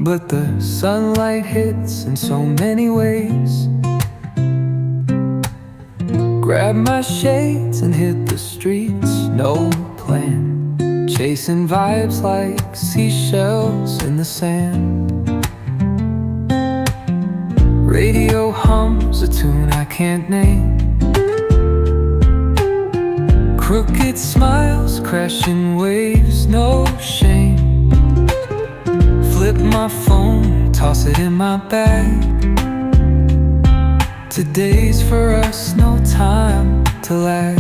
but the sunlight hits in so many ways. Grab my shades and hit the streets, no plan, chasing vibes like seashells in the sand. Radio hums a tune I can't name. Crooked smiles, crashing waves, no shame. Flip my phone, toss it in my bag. Today's for us, no time to lag.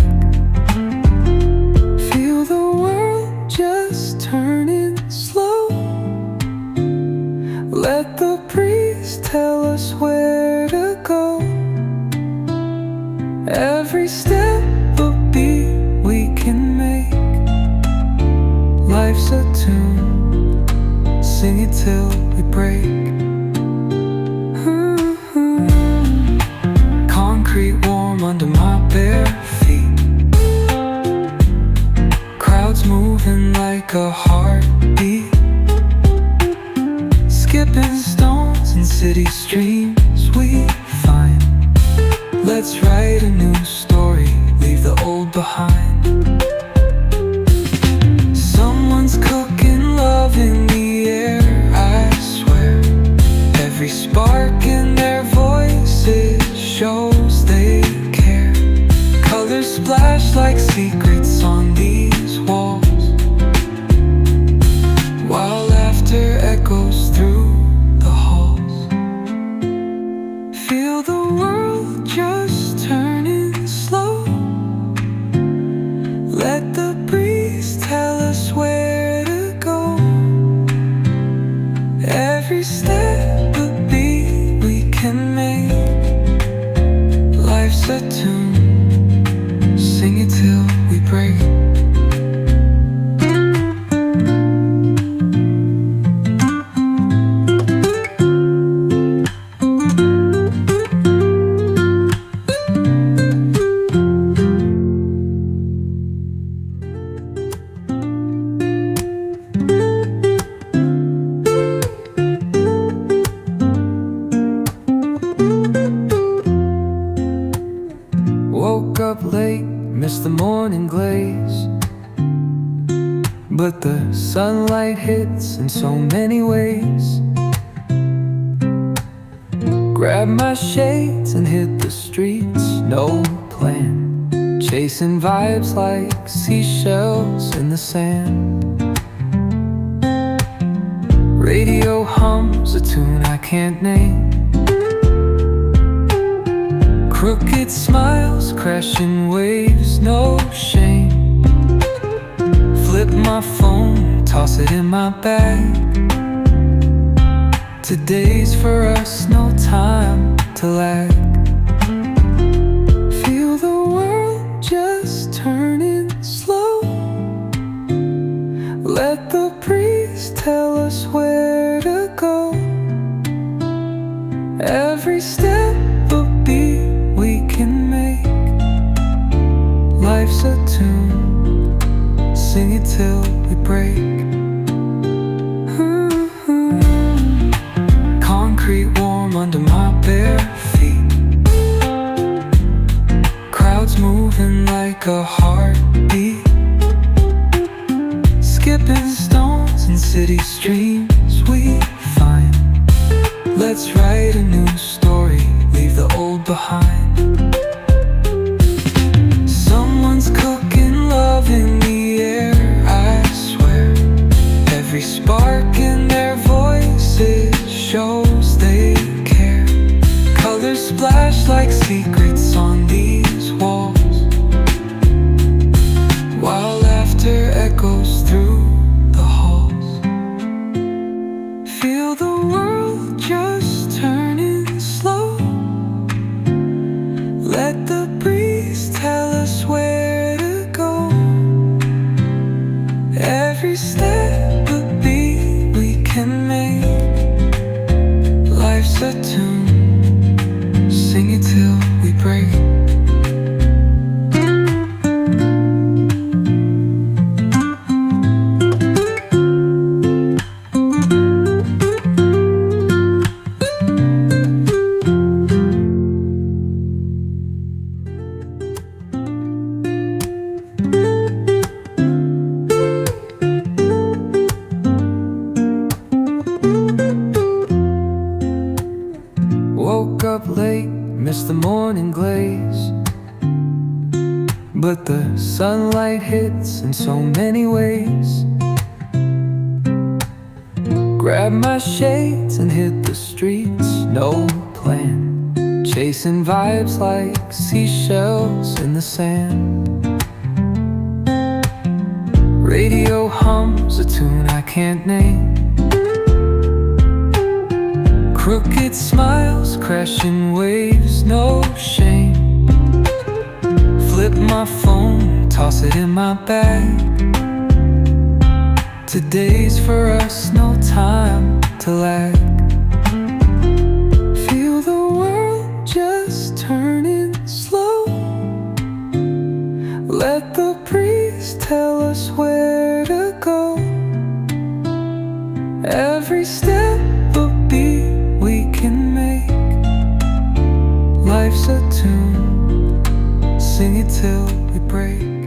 Feel the world just turning slow. Let the breeze tell us where to go. Every step a beat we can make. Life's a tune, sing it till we break. Concrete warm under my bare feet. Crowds moving like a heartbeat. Skipping stones in city streams we find. Let's write a new story, leave the old behind. Someone's cooking love in the air, I swear. Every spark in their voices shows they care. Colors splash like secrets on these walls, while laughter echoes through the halls. Feel the world just turning slow. Let the breeze tell us where to go. Every step a beat we can make. Life's a tune, sing it till we break. Woke up late, missed the morning glaze, but the sunlight hits in so many ways. Grab my shades and hit the streets, no plan, chasing vibes like seashells in the sand. Radio hums a tune I can't name. Crooked smiles, crashing waves, no shame. Flip my phone, toss it in my bag. Today's for us, no time to lag. Feel the world just turning slow. Let the breeze tell us where to go. Every step a beat we can make. Life's a tune, sing it till we break. Concrete warm under my bare feet. Crowds moving like a heartbeat. Skipping stones in city streams we find. Let's write a new story, leave the old behind. Someone's cooking love in the air, I swear. Every spark in their voices shows they care. Colors splash like secrets on these walls, while laughter echoes through the halls. Feel the world just turning slow. Let the breeze tell us where to go. Every step a beat we can make. Life's a tune, sing it till we break. but the sunlight hits in so many ways. Grab my shades and hit the streets, no plan, chasing vibes like seashells in the sand. Radio hums a tune I can't name. Crooked smiles, crashing waves, no shame. Flip my phone, toss it in my bag. Today's for us, no time to lag. Feel the world just turning slow. Let the breeze tell us where to go. Every step a beat we can make. Life's a tune, sing it till we break.